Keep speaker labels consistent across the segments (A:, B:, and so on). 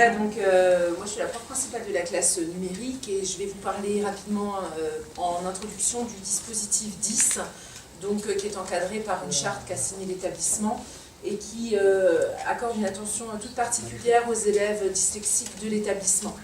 A: Voilà, donc moi je suis la prof principale de la classe numérique et je vais vous parler rapidement en introduction du dispositif 10, donc, qui est encadré par une charte qu'a signée l'établissement et qui accorde une attention toute particulière aux élèves dyslexiques de l'établissement.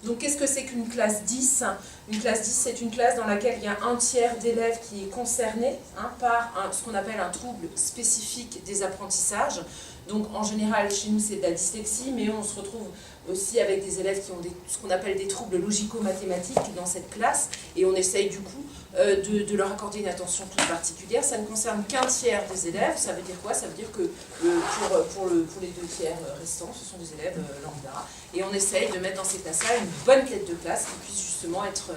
A: Donc qu'est-ce que c'est qu'une classe 10? Une classe 10, c'est une classe dans laquelle il y a un tiers d'élèves qui est concerné par ce qu'on appelle un trouble spécifique des apprentissages. Donc en général, chez nous, c'est de la dyslexie, mais on se retrouve aussi avec des élèves qui ont ce qu'on appelle des troubles logico-mathématiques dans cette classe, et on essaye du coup de leur accorder une attention toute particulière. Ça ne concerne qu'un tiers des élèves. Ça veut dire quoi? Ça veut dire que pour les deux tiers restants, ce sont des élèves lambda, et on essaye de mettre dans ces classes-là une bonne tête de classe qui puisse justement être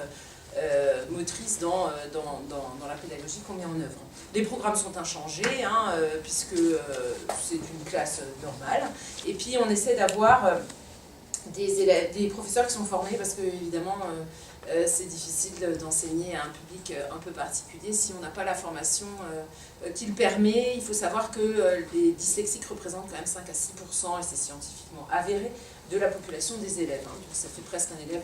A: motrice dans la pédagogie qu'on met en œuvre. Les programmes sont inchangés, puisque c'est une classe normale, et puis on essaie d'avoir des professeurs qui sont formés, parce que évidemment c'est difficile d'enseigner à un public un peu particulier si on n'a pas la formation qui le permet. Il faut savoir que les dyslexiques représentent quand même 5 à 6%, et c'est scientifiquement avéré, de la population des élèves. Donc ça fait presque un élève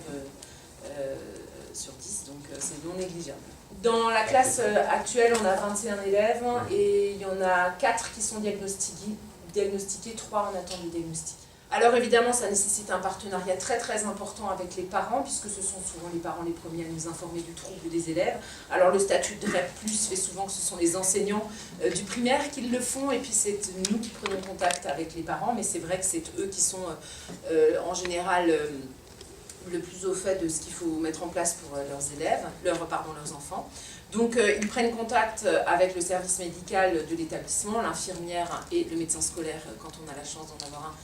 A: sur 10, donc c'est non négligeable. Dans la classe actuelle, on a 21 élèves et il y en a 4 qui sont diagnostiqués, 3 en attente de diagnostic. Alors évidemment, ça nécessite un partenariat très très important avec les parents, puisque ce sont souvent les parents les premiers à nous informer du trouble des élèves. Alors le statut de REP+, fait souvent que ce sont les enseignants du primaire qui le font, et puis c'est nous qui prenons contact avec les parents, mais c'est vrai que c'est eux qui sont en général le plus au fait de ce qu'il faut mettre en place pour leurs élèves, leurs enfants. Donc ils prennent contact avec le service médical de l'établissement, l'infirmière et le médecin scolaire quand on a la chance d'en avoir un,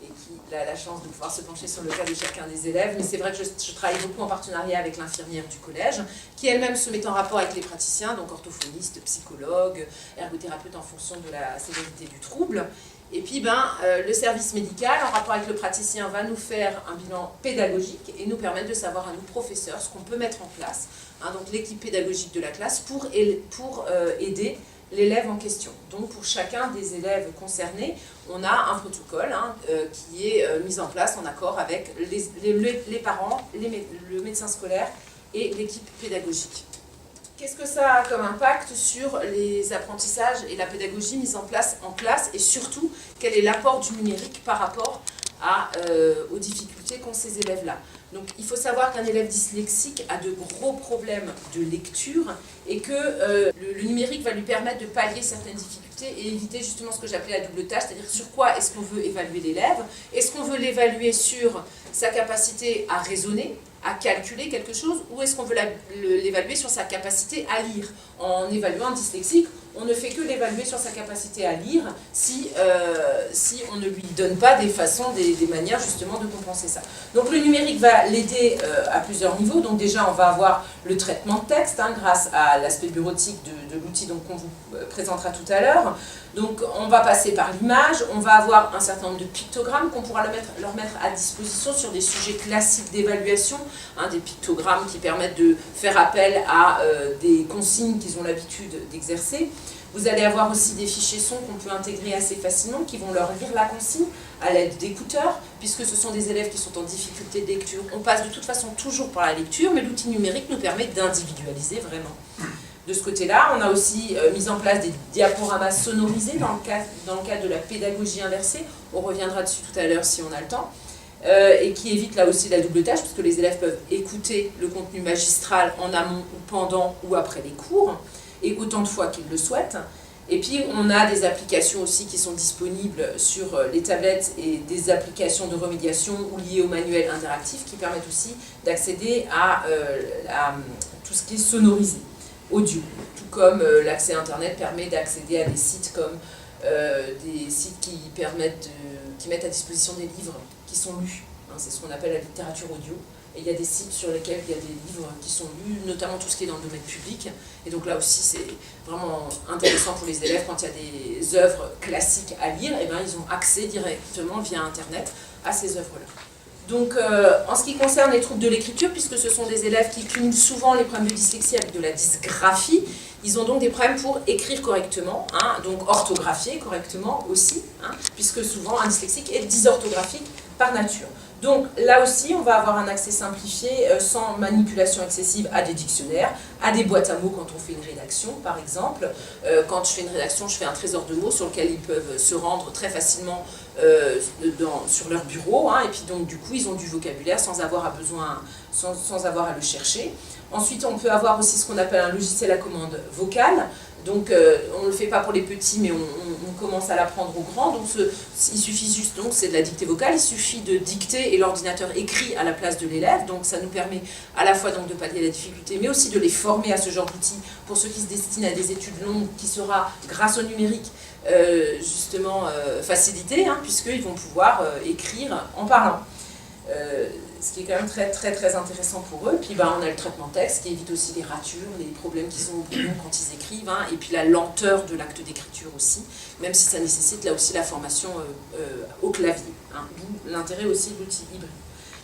A: et qui a la chance de pouvoir se pencher sur le cas de chacun des élèves. Mais c'est vrai que je travaille beaucoup en partenariat avec l'infirmière du collège, qui elle-même se met en rapport avec les praticiens, donc orthophonistes, psychologues, ergothérapeutes en fonction de la sévérité du trouble. Et puis le service médical, en rapport avec le praticien, va nous faire un bilan pédagogique et nous permettre de savoir à nous, professeurs, ce qu'on peut mettre en place, donc l'équipe pédagogique de la classe, pour aider l'élève en question. Donc pour chacun des élèves concernés, on a un protocole qui est mis en place en accord avec les parents, le médecin scolaire et l'équipe pédagogique. Qu'est-ce que ça a comme impact sur les apprentissages et la pédagogie mise en place en classe, et surtout, quel est l'apport du numérique par rapport aux difficultés qu'ont ces élèves-là? Donc il faut savoir qu'un élève dyslexique a de gros problèmes de lecture, et que le numérique va lui permettre de pallier certaines difficultés et éviter justement ce que j'appelais la double tâche, c'est-à-dire sur quoi est-ce qu'on veut évaluer l'élève? Est-ce qu'on veut l'évaluer sur sa capacité à raisonner, à calculer quelque chose, ou est-ce qu'on veut l'évaluer sur sa capacité à lire? En évaluant un dyslexique, on ne fait que l'évaluer sur sa capacité à lire si on ne lui donne pas des manières justement de compenser ça. Donc le numérique va l'aider à plusieurs niveaux. Donc déjà, on va avoir le traitement de texte grâce à l'aspect bureautique de l'outil qu'on vous présentera tout à l'heure. Donc on va passer par l'image, on va avoir un certain nombre de pictogrammes qu'on pourra leur mettre à disposition sur des sujets classiques d'évaluation, des pictogrammes qui permettent de faire appel à des consignes qu'ils ont l'habitude d'exercer. Vous allez avoir aussi des fichiers sons qu'on peut intégrer assez facilement, qui vont leur lire la consigne à l'aide d'écouteurs, puisque ce sont des élèves qui sont en difficulté de lecture. On passe de toute façon toujours par la lecture, mais l'outil numérique nous permet d'individualiser vraiment. De ce côté-là, on a aussi mis en place des diaporamas sonorisés dans le cadre de la pédagogie inversée. On reviendra dessus tout à l'heure si on a le temps. Et qui évite là aussi la double tâche, puisque les élèves peuvent écouter le contenu magistral en amont ou pendant ou après les cours, et autant de fois qu'ils le souhaitent. Et puis on a des applications aussi qui sont disponibles sur les tablettes, et des applications de remédiation ou liées au manuel interactif qui permettent aussi d'accéder à tout ce qui est sonorisé, audio. Tout comme l'accès Internet permet d'accéder à des sites comme des sites qui mettent à disposition des livres qui sont lus. C'est ce qu'on appelle la littérature audio. Et il y a des sites sur lesquels il y a des livres qui sont lus, notamment tout ce qui est dans le domaine public. Et donc là aussi, c'est vraiment intéressant pour les élèves. Quand il y a des œuvres classiques à lire, ils ont accès directement via Internet à ces œuvres-là. Donc, en ce qui concerne les troubles de l'écriture, puisque ce sont des élèves qui cumulent souvent les problèmes de dyslexie avec de la dysgraphie, ils ont donc des problèmes pour écrire correctement, donc orthographier correctement aussi, puisque souvent un dyslexique est dysorthographique par nature. Donc là aussi, on va avoir un accès simplifié sans manipulation excessive à des dictionnaires, à des boîtes à mots quand on fait une rédaction, par exemple. Quand je fais une rédaction, je fais un trésor de mots sur lequel ils peuvent se rendre très facilement sur leur bureau, hein, et puis donc du coup, ils ont du vocabulaire sans avoir à le chercher. Ensuite, on peut avoir aussi ce qu'on appelle un logiciel à commande vocale. Donc on ne le fait pas pour les petits, mais on commence à l'apprendre aux grands. Donc il suffit juste, donc c'est de la dictée vocale, il suffit de dicter et l'ordinateur écrit à la place de l'élève. Donc ça nous permet à la fois donc, de pallier la difficulté, mais aussi de les former à ce genre d'outils pour ceux qui se destinent à des études longues, qui sera, grâce au numérique, justement facilité, hein, puisqu'ils vont pouvoir écrire en parlant. Ce qui est quand même très très très intéressant pour eux. Puis on a le traitement texte qui évite aussi les ratures, les problèmes qui sont au brouillon quand ils écrivent, hein, et puis la lenteur de l'acte d'écriture aussi, même si ça nécessite là aussi la formation au clavier, hein, d'où l'intérêt aussi de l'outil hybride.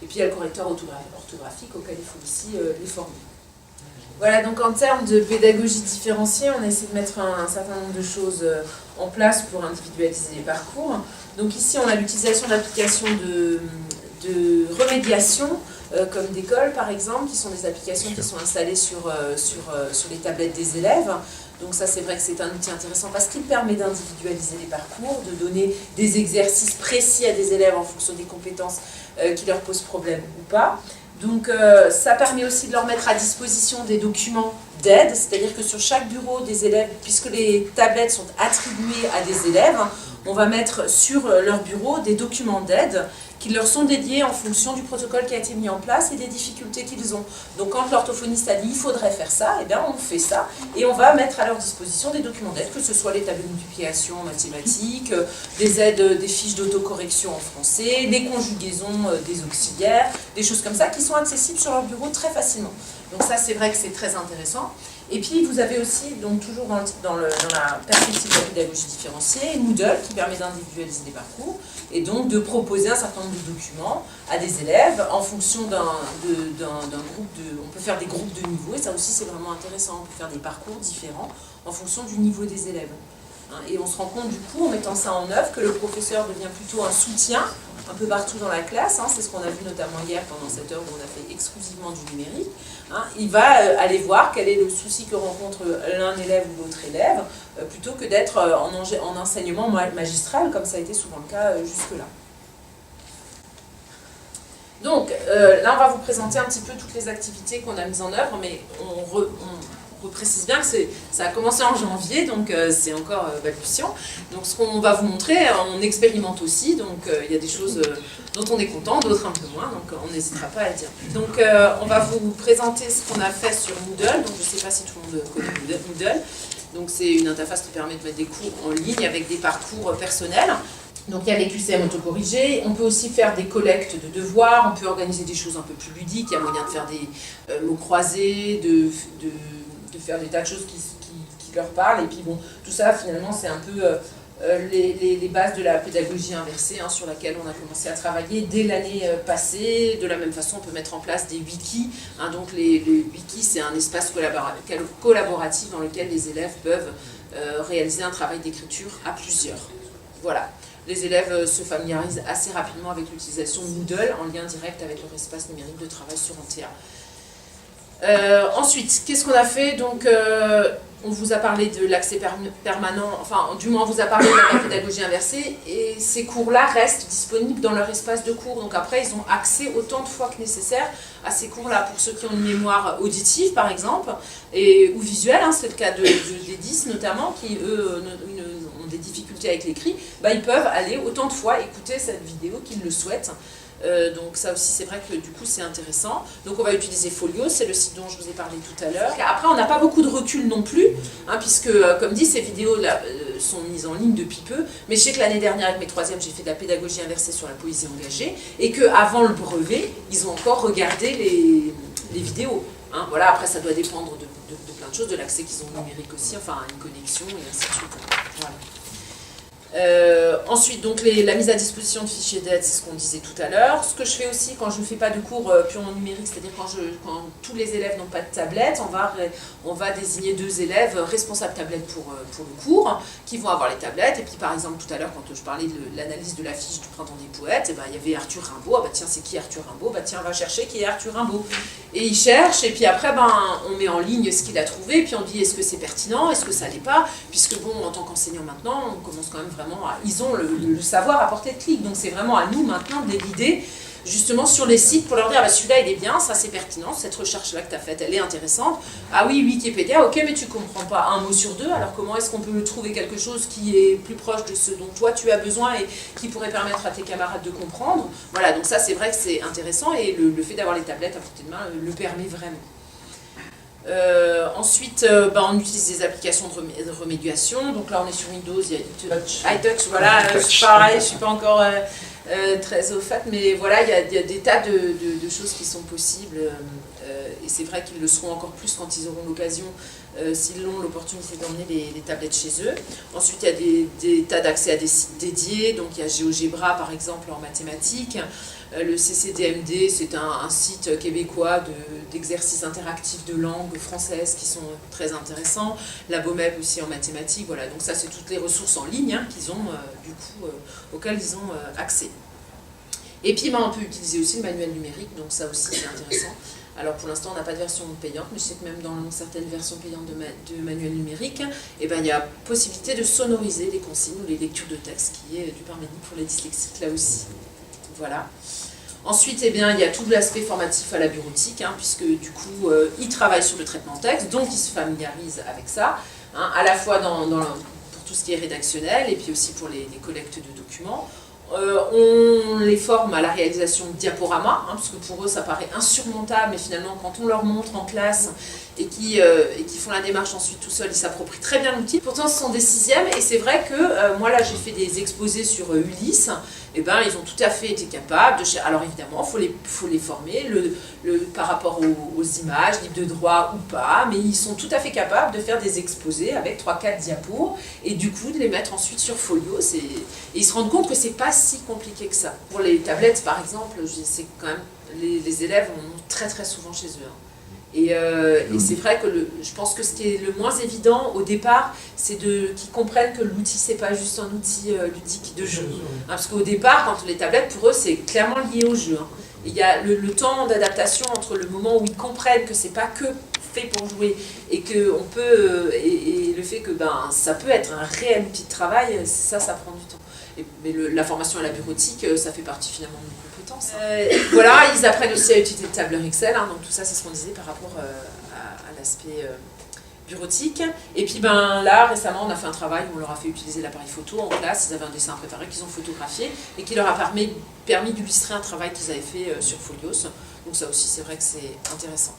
A: Et puis il y a le correcteur orthographique auquel il faut aussi les former. Voilà, donc en termes de pédagogie différenciée, on essaie de mettre un certain nombre de choses en place pour individualiser les parcours. Donc ici on a l'utilisation d'applications de remédiation, comme d'école par exemple, qui sont des applications qui sont installées sur les tablettes des élèves. Donc ça c'est vrai que c'est un outil intéressant parce qu'il permet d'individualiser les parcours, de donner des exercices précis à des élèves en fonction des compétences qui leur posent problème ou pas. Donc ça permet aussi de leur mettre à disposition des documents d'aide, c'est-à-dire que sur chaque bureau des élèves, puisque les tablettes sont attribuées à des élèves, on va mettre sur leur bureau des documents d'aide qui leur sont dédiés en fonction du protocole qui a été mis en place et des difficultés qu'ils ont. Donc quand l'orthophoniste a dit il faudrait faire ça, eh bien on fait ça et on va mettre à leur disposition des documents d'aide, que ce soit les tableaux de multiplication en mathématiques, des aides, des fiches d'autocorrection en français, les conjugaisons des auxiliaires, des choses comme ça qui sont accessibles sur leur bureau très facilement. Donc ça c'est vrai que c'est très intéressant. Et puis vous avez aussi, donc toujours dans la perspective de la pédagogie différenciée, Moodle qui permet d'individualiser les parcours et donc de proposer un certain nombre de documents à des élèves en fonction d'un groupe de... On peut faire des groupes de niveau et ça aussi c'est vraiment intéressant, on peut faire des parcours différents en fonction du niveau des élèves. Et on se rend compte du coup, en mettant ça en œuvre, que le professeur devient plutôt un soutien un peu partout dans la classe, hein, c'est ce qu'on a vu notamment hier pendant cette heure où on a fait exclusivement du numérique. Hein, il va aller voir quel est le souci que rencontre l'un élève ou l'autre élève, plutôt que d'être en enseignement magistral, comme ça a été souvent le cas jusque-là. Donc là, on va vous présenter un petit peu toutes les activités qu'on a mises en œuvre, mais on précise bien que ça a commencé en janvier, donc c'est encore balbutiant. Donc ce qu'on va vous montrer, on expérimente aussi, donc il y a des choses dont on est content, d'autres un peu moins, donc on n'hésitera pas à le dire. Donc on va vous présenter ce qu'on a fait sur Moodle, donc je ne sais pas si tout le monde connaît Moodle. Donc c'est une interface qui permet de mettre des cours en ligne avec des parcours personnels. Donc il y a les QCM autocorrigés, on peut aussi faire des collectes de devoirs, on peut organiser des choses un peu plus ludiques, il y a moyen de faire des mots croisés, de faire des tas de choses qui leur parlent, et puis bon, tout ça finalement c'est un peu les bases de la pédagogie inversée, hein, sur laquelle on a commencé à travailler dès l'année passée. De la même façon, on peut mettre en place des wikis, hein, donc les wikis c'est un espace collaboratif dans lequel les élèves peuvent réaliser un travail d'écriture à plusieurs. Voilà. Les élèves se familiarisent assez rapidement avec l'utilisation de Moodle en lien direct avec leur espace numérique de travail sur Antea. Ensuite, qu'est-ce qu'on a fait? Donc, on vous a parlé de l'accès permanent, enfin, du moins, on vous a parlé de la pédagogie inversée, et ces cours-là restent disponibles dans leur espace de cours. Donc après, ils ont accès autant de fois que nécessaire à ces cours-là. Pour ceux qui ont une mémoire auditive, par exemple, ou visuelle, hein, c'est le cas des 10 notamment, qui, eux, ont des difficultés avec l'écrit, ils peuvent aller autant de fois écouter cette vidéo qu'ils le souhaitent. Donc ça aussi c'est vrai que du coup c'est intéressant. Donc on va utiliser Folio, c'est le site dont je vous ai parlé tout à l'heure. Après on n'a pas beaucoup de recul non plus, hein, puisque comme dit ces vidéos là, sont mises en ligne depuis peu, mais je sais que l'année dernière avec mes troisièmes j'ai fait de la pédagogie inversée sur la poésie engagée, et qu'avant le brevet ils ont encore regardé les vidéos. Hein, voilà, après ça doit dépendre de plein de choses, de l'accès qu'ils ont au numérique aussi, enfin une connexion et ainsi de suite. Voilà. Ensuite, donc la mise à disposition de fichiers d'aide, c'est ce qu'on disait tout à l'heure. Ce que je fais aussi quand je ne fais pas de cours purement numérique, c'est-à-dire quand tous les élèves n'ont pas de tablette, on va désigner 2 élèves responsables tablette pour le cours, qui vont avoir les tablettes. Et puis par exemple, tout à l'heure, quand je parlais de l'analyse de l'affiche du Printemps des Poètes, il y avait Arthur Rimbaud. Ah bah tiens, c'est qui Arthur Rimbaud? Bah tiens, on va chercher qui est Arthur Rimbaud. Et il cherche, et puis après, on met en ligne ce qu'il a trouvé, et puis on dit est-ce que c'est pertinent, est-ce que ça l'est pas, puisque bon, en tant qu'enseignant maintenant, on commence quand même vraiment ils ont le savoir à portée de clic, donc c'est vraiment à nous maintenant de les guider justement sur les sites pour leur dire celui-là il est bien, ça c'est pertinent, cette recherche-là que tu as faite elle est intéressante. Ah oui, Wikipédia, ok, mais tu comprends pas un mot sur 2, alors comment est-ce qu'on peut trouver quelque chose qui est plus proche de ce dont toi tu as besoin et qui pourrait permettre à tes camarades de comprendre. Voilà, donc ça c'est vrai que c'est intéressant et le fait d'avoir les tablettes à portée de main le permet vraiment. Ensuite, on utilise des applications de remédiation. Donc là, on est sur Windows, il y a iTouch, voilà, pareil, je ne suis pas encore très au fait, mais voilà, il y a des tas de choses qui sont possibles. Et c'est vrai qu'ils le seront encore plus quand ils auront l'occasion, s'ils ont l'opportunité d'emmener les tablettes chez eux. Ensuite, il y a des tas d'accès à des sites dédiés. Donc il y a GeoGebra, par exemple, en mathématiques. Le CCDMD, c'est un site québécois d'exercices interactifs de langue française qui sont très intéressants. La BOMEP aussi en mathématiques, voilà. Donc ça, c'est toutes les ressources en ligne qu'ils ont, auxquelles ils ont accès. Et puis, on peut utiliser aussi le manuel numérique, donc ça aussi, c'est intéressant. Alors pour l'instant, on n'a pas de version payante, mais je sais que même dans certaines versions payantes de manuel numérique, il y a possibilité de sonoriser les consignes ou les lectures de texte, qui est du parménique pour les dyslexiques là aussi. Voilà. Ensuite, il y a tout l'aspect formatif à la bureautique, puisque du coup, ils travaillent sur le traitement de texte, donc ils se familiarisent avec ça, à la fois pour tout ce qui est rédactionnel, et puis aussi pour les collectes de documents. On les forme à la réalisation de diaporamas, parce que pour eux ça paraît insurmontable, mais finalement quand on leur montre en classe et qui font la démarche ensuite tout seuls, ils s'approprient très bien l'outil. Pourtant ce sont des 6e et c'est vrai que moi là j'ai fait des exposés sur Ulysse, et ils ont tout à fait été capables de... Alors évidemment, il faut les former par rapport aux images, livres de droit ou pas, mais ils sont tout à fait capables de faire des exposés avec 3-4 diapos et du coup de les mettre ensuite sur Folio. Et ils se rendent compte que c'est pas si compliqué que ça. Pour les tablettes par exemple, c'est quand même les élèves en ont très très souvent chez eux. Et c'est vrai que je pense que ce qui est le moins évident au départ, c'est qu'ils comprennent que l'outil, c'est pas juste un outil ludique de jeu. Parce qu'au départ, quand les tablettes, pour eux, c'est clairement lié au jeu. Il y a le temps d'adaptation entre le moment où ils comprennent que c'est pas que fait pour jouer et que on peut et le fait que ça peut être un réel outil de travail, ça prend du temps. Mais la formation à la bureautique, ça fait partie finalement de nos compétences. Voilà, ils apprennent aussi à utiliser le tableur Excel, donc tout ça c'est ce qu'on disait par rapport à l'aspect bureautique. Et puis là, récemment, on a fait un travail où on leur a fait utiliser l'appareil photo en classe. Ils avaient un dessin préparé qu'ils ont photographié et qui leur a permis d'illustrer un travail qu'ils avaient fait sur Folios. Donc ça aussi, c'est vrai que c'est intéressant.